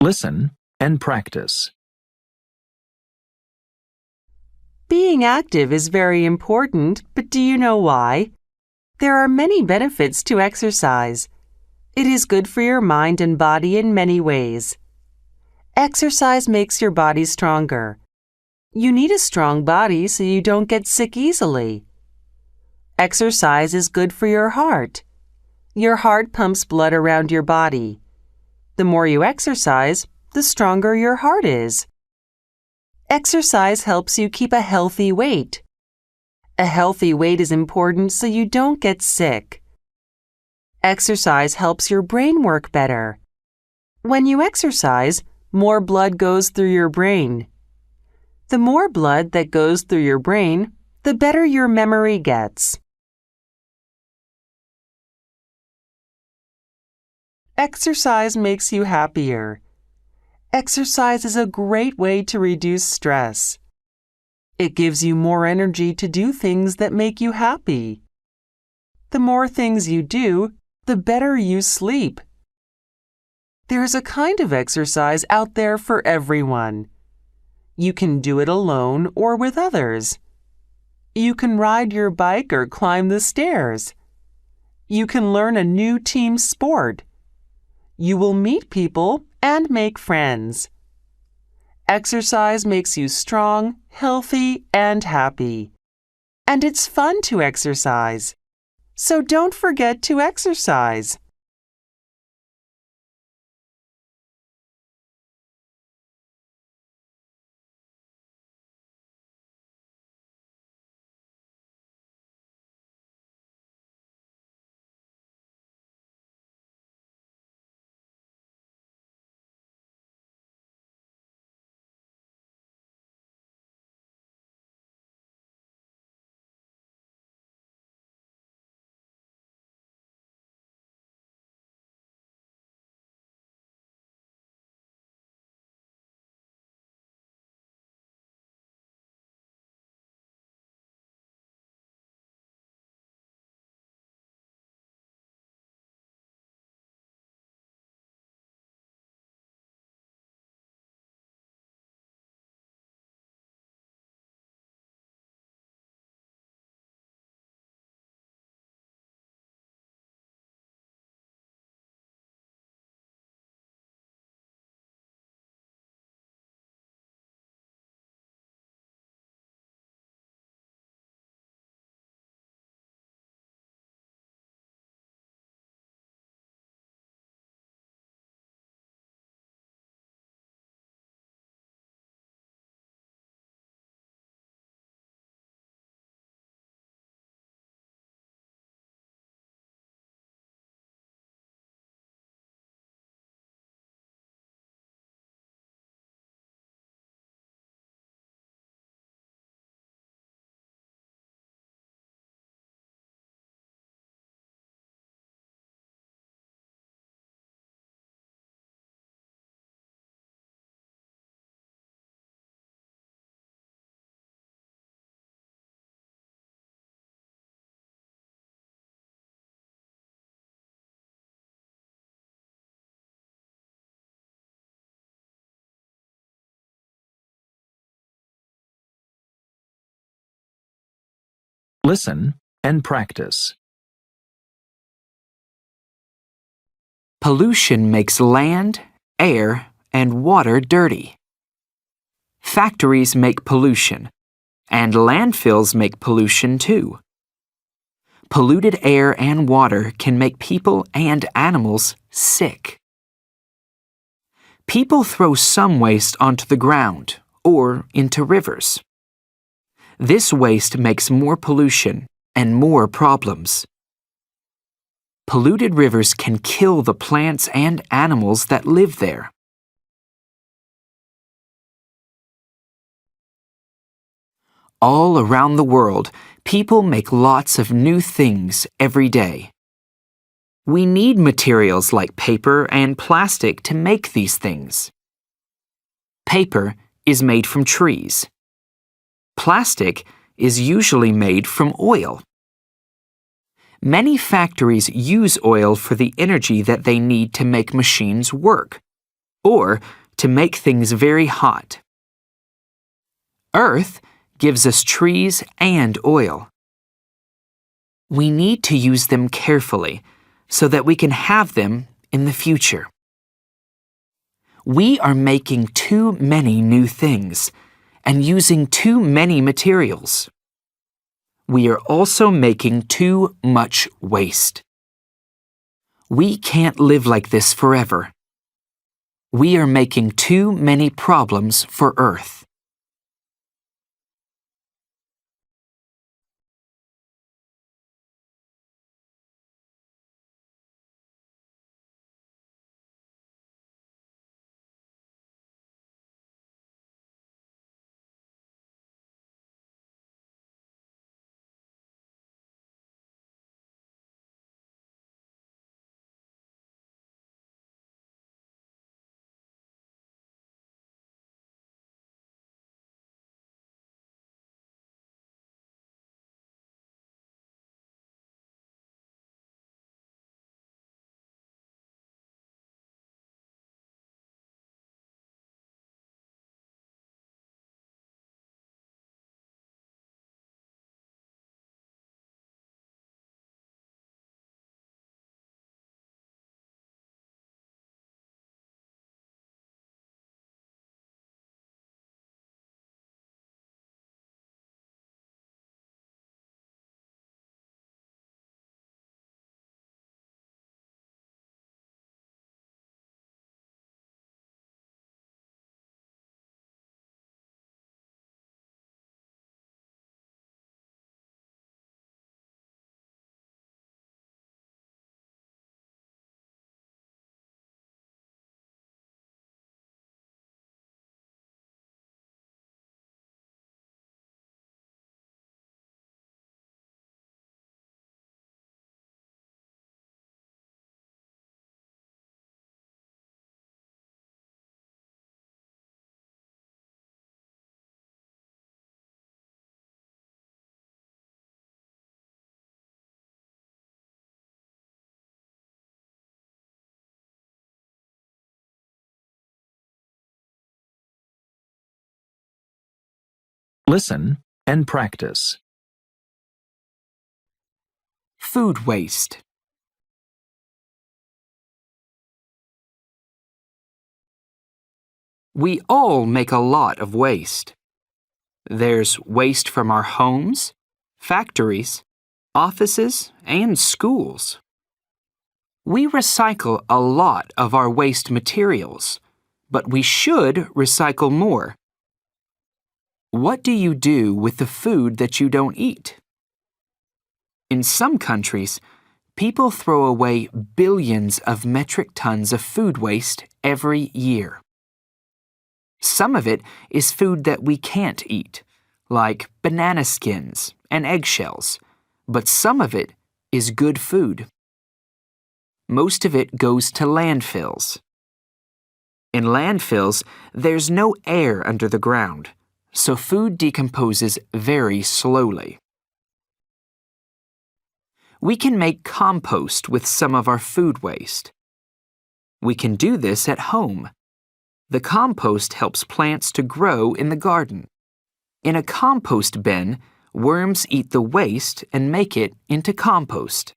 Listen and practice. Being active is very important, but do you know why? There are many benefits to exercise. It is good for your mind and body in many ways. Exercise makes your body stronger. You need a strong body so you don't get sick easily. Exercise is good for your heart. Your heart pumps blood around your body. The more you exercise, the stronger your heart is. Exercise helps you keep a healthy weight. A healthy weight is important so you don't get sick. Exercise helps your brain work better. When you exercise, more blood goes through your brain. The more blood that goes through your brain, the better your memory gets. Exercise makes you happier. Exercise is a great way to reduce stress. It gives you more energy to do things that make you happy. The more things you do, the better you sleep. There's a kind of exercise out there for everyone. You can do it alone or with others. You can ride your bike or climb the stairs. You can learn a new team sport. You will meet people and make friends. Exercise makes you strong, healthy, and happy. And it's fun to exercise. So don't forget to exercise. Listen and practice. Pollution makes land, air, and water dirty. Factories make pollution, and landfills make pollution too. Polluted air and water can make people and animals sick. People throw some waste onto the ground or into rivers. This waste makes more pollution and more problems. Polluted rivers can kill the plants and animals that live there. All around the world, people make lots of new things every day. We need materials like paper and plastic to make these things. Paper is made from trees. Plastic is usually made from oil. Many factories use oil for the energy that they need to make machines work. or to make things very hot. Earth gives us trees and oil. We need to use them carefully so that we can have them in the future. We are making too many new things and using too many materials. We are also making too much waste. We can't live like this forever. We are making too many problems for Earth. Listen and practice. Food waste. We all make a lot of waste. There's waste from our homes, factories, offices, and schools. We recycle a lot of our waste materials, but we should recycle more. What do you do with the food that you don't eat? In some countries, people throw away billions of metric tons of food waste every year. Some of it is food that we can't eat, like banana skins and eggshells, but some of it is good food. Most of it goes to landfills. In landfills, there's no air under the ground, so food decomposes very slowly. We can make compost with some of our food waste. We can do this at home. The compost helps plants to grow in the garden. In a compost bin, worms eat the waste and make it into compost.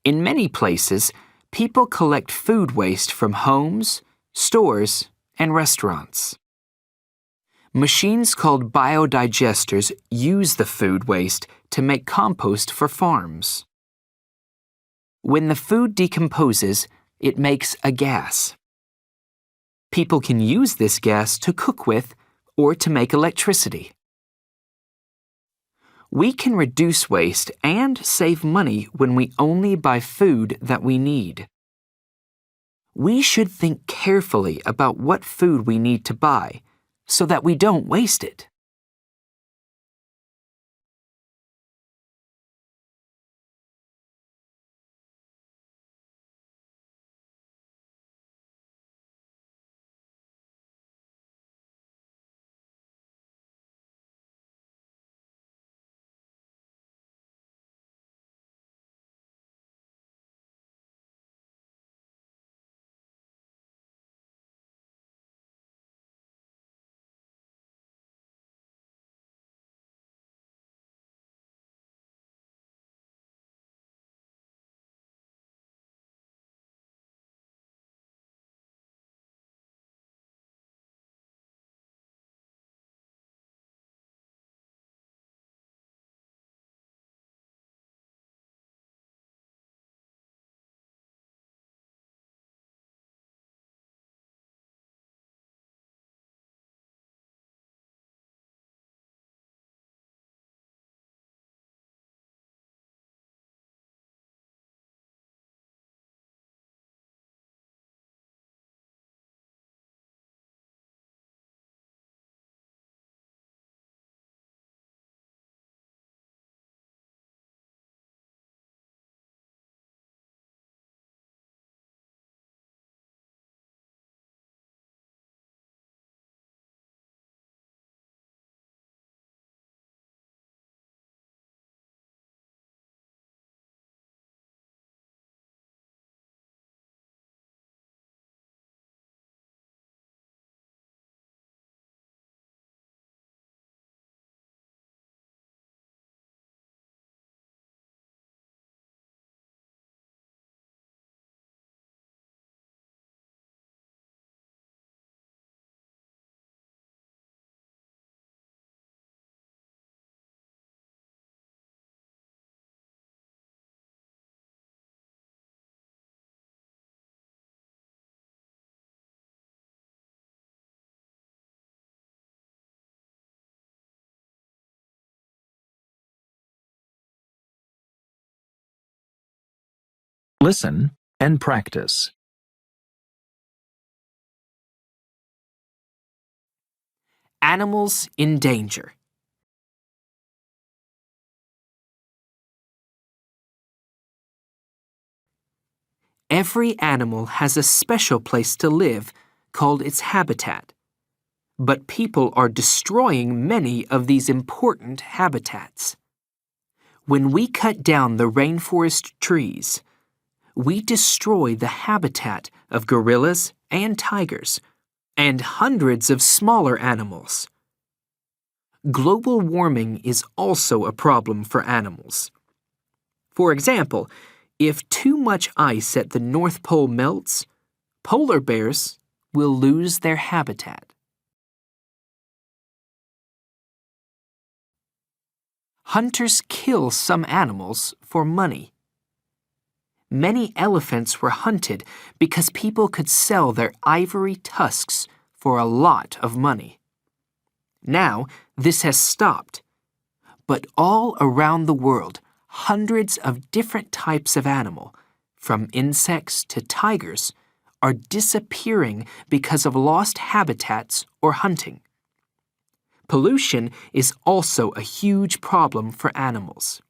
In many places, people collect food waste from homes, stores, and restaurants. Machines called biodigesters use the food waste to make compost for farms. When the food decomposes, it makes a gas. People can use this gas to cook with or to make electricity. We can reduce waste and save money when we only buy food that we need. We should think carefully about what food we need to buy so that we don't waste it. Listen and practice. Animals in danger. Every animal has a special place to live called its habitat. But people are destroying many of these important habitats. When we cut down the rainforest trees, we destroy the habitat of gorillas and tigers, and hundreds of smaller animals. Global warming is also a problem for animals. For example, if too much ice at the North Pole melts, polar bears will lose their habitat. Hunters kill some animals for money. Many elephants were hunted because people could sell their ivory tusks for a lot of money. Now, this has stopped. But all around the world, hundreds of different types of animal, from insects to tigers, are disappearing because of lost habitats or hunting. Pollution is also a huge problem for animals.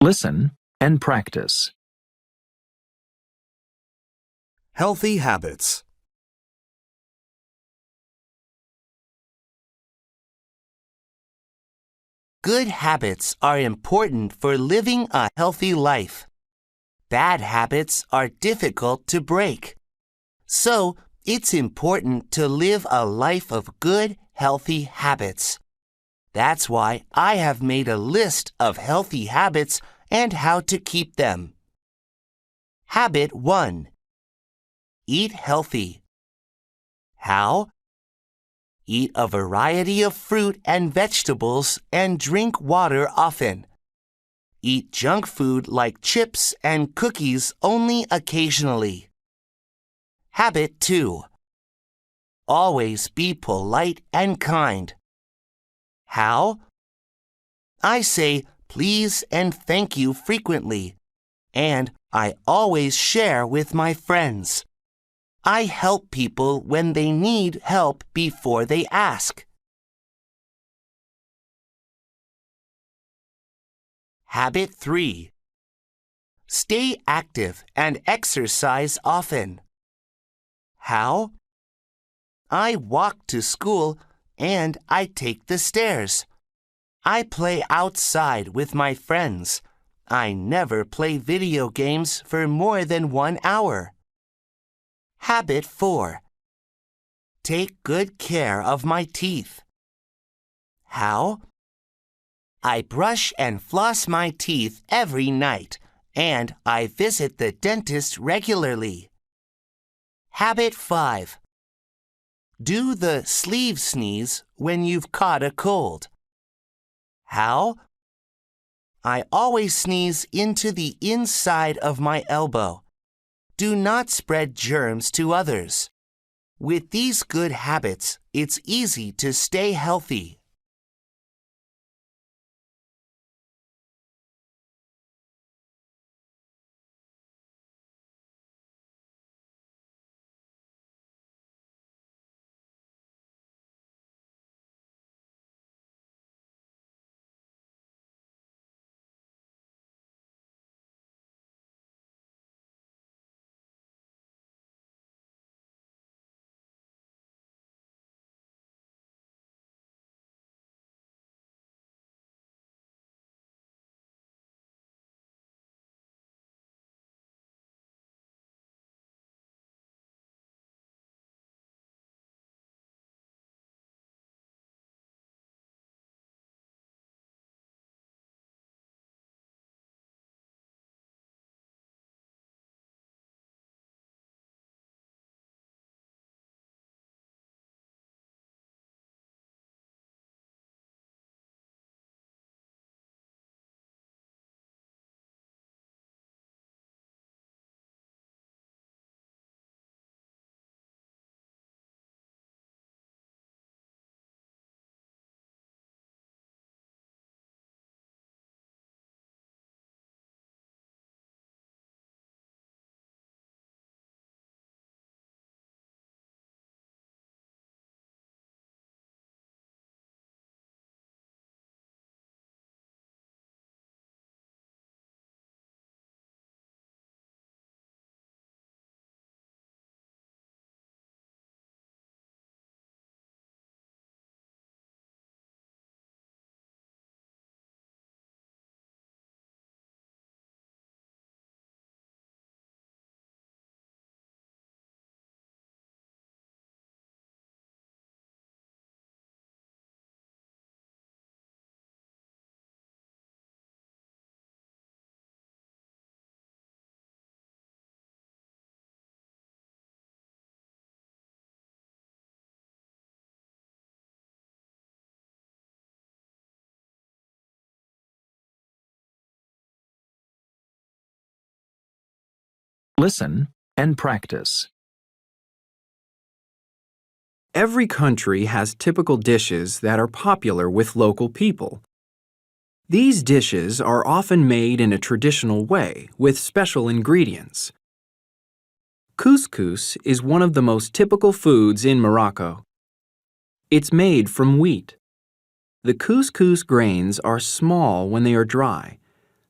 Listen and practice. Healthy habits. Good habits are important for living a healthy life. Bad habits are difficult to break. So, it's important to live a life of good, healthy habits. That's why I have made a list of healthy habits and how to keep them. Habit 1. Eat healthy. How? Eat a variety of fruit and vegetables and drink water often. Eat junk food like chips and cookies only occasionally. Habit 2. Always be polite and kind. How? I say please and thank you frequently, and I always share with my friends. I help people when they need help before they ask. Habit 3. Stay active and exercise often. How? I walk to school and I take the stairs. I play outside with my friends. I never play video games for more than 1 hour. Habit 4. Take good care of my teeth. How? I brush and floss my teeth every night, and I visit the dentist regularly. Habit 5. Do the sleeve sneeze when you've caught a cold. How? I always sneeze into the inside of my elbow. Do not spread germs to others. With these good habits, it's easy to stay healthy. Listen and practice. Every country has typical dishes that are popular with local people. These dishes are often made in a traditional way with special ingredients. Couscous is one of the most typical foods in Morocco. It's made from wheat. The couscous grains are small when they are dry.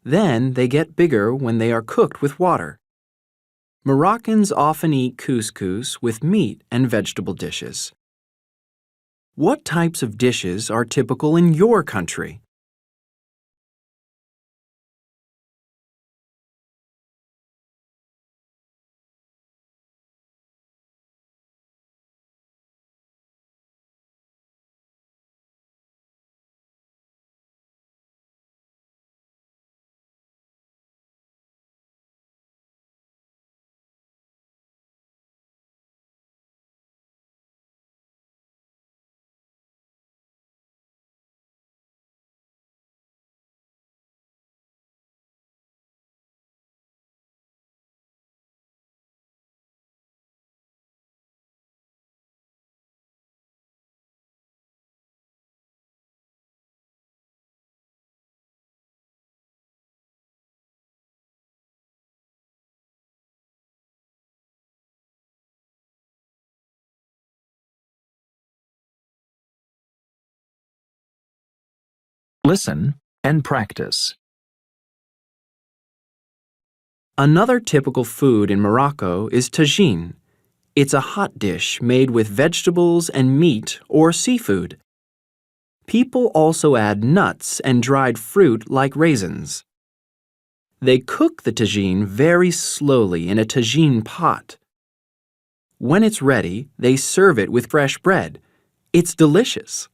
Then they get bigger when they are cooked with water. Moroccans often eat couscous with meat and vegetable dishes. What types of dishes are typical in your country? Listen and practice. Another typical food in Morocco is tagine. It's a hot dish made with vegetables and meat or seafood. People also add nuts and dried fruit like raisins. They cook the tagine very slowly in a tagine pot. When it's ready, they serve it with fresh bread. It's delicious.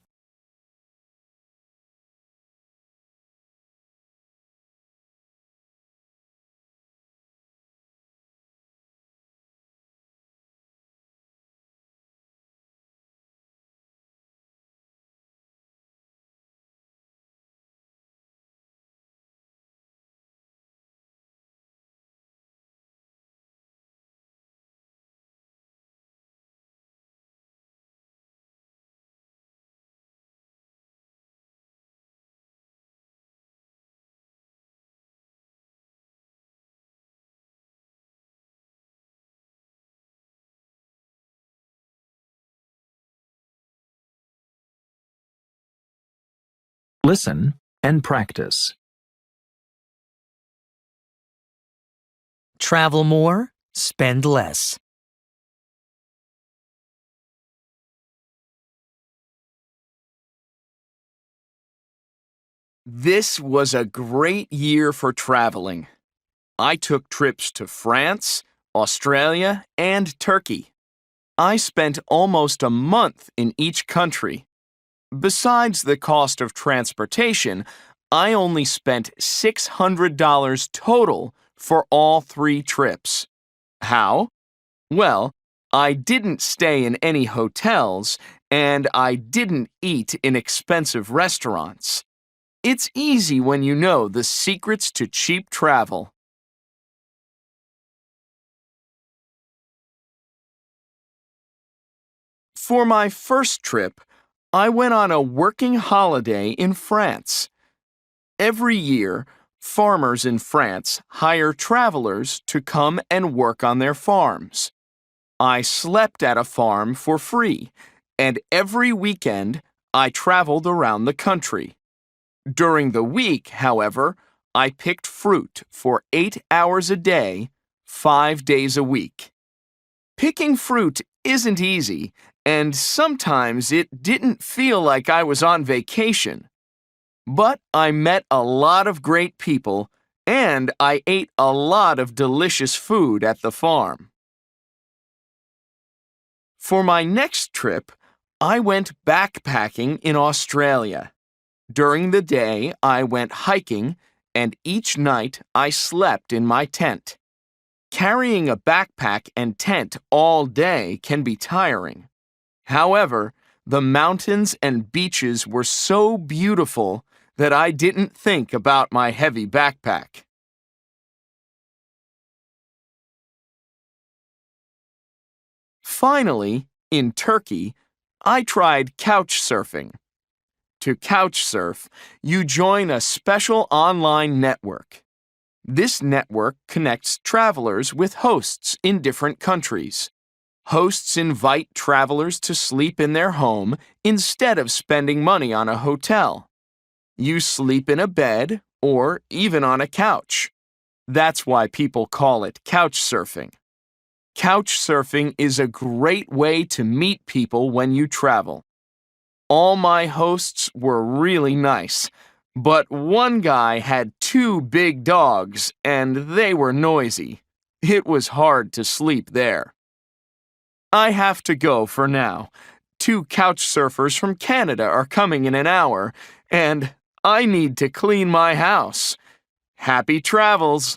Listen and practice. Travel more, spend less. This was a great year for traveling. I took trips to France, Australia, and Turkey. I spent almost a month in each country. Besides the cost of transportation, I only spent $600 total for all 3 trips. How? Well, I didn't stay in any hotels, and I didn't eat in expensive restaurants. It's easy when you know the secrets to cheap travel. For my first trip, I went on a working holiday in France. Every year, farmers in France hire travelers to come and work on their farms. I slept at a farm for free, and every weekend I traveled around the country. During the week, however, I picked fruit for 8 hours a day, 5 days a week. Picking fruit isn't easy, and sometimes it didn't feel like I was on vacation. But I met a lot of great people, and I ate a lot of delicious food at the farm. For my next trip, I went backpacking in Australia. During the day, I went hiking, and each night I slept in my tent. Carrying a backpack and tent all day can be tiring. However, the mountains and beaches were so beautiful that I didn't think about my heavy backpack. Finally, in Turkey, I tried couch surfing. To couch surf, you join a special online network. This network connects travelers with hosts in different countries. Hosts invite travelers to sleep in their home instead of spending money on a hotel. You sleep in a bed or even on a couch. That's why people call it couch surfing. Couch surfing is a great way to meet people when you travel. All my hosts were really nice, but one guy had 2 big dogs and they were noisy. It was hard to sleep there. I have to go for now. 2 couch surfers from Canada are coming in an hour, and I need to clean my house. Happy travels!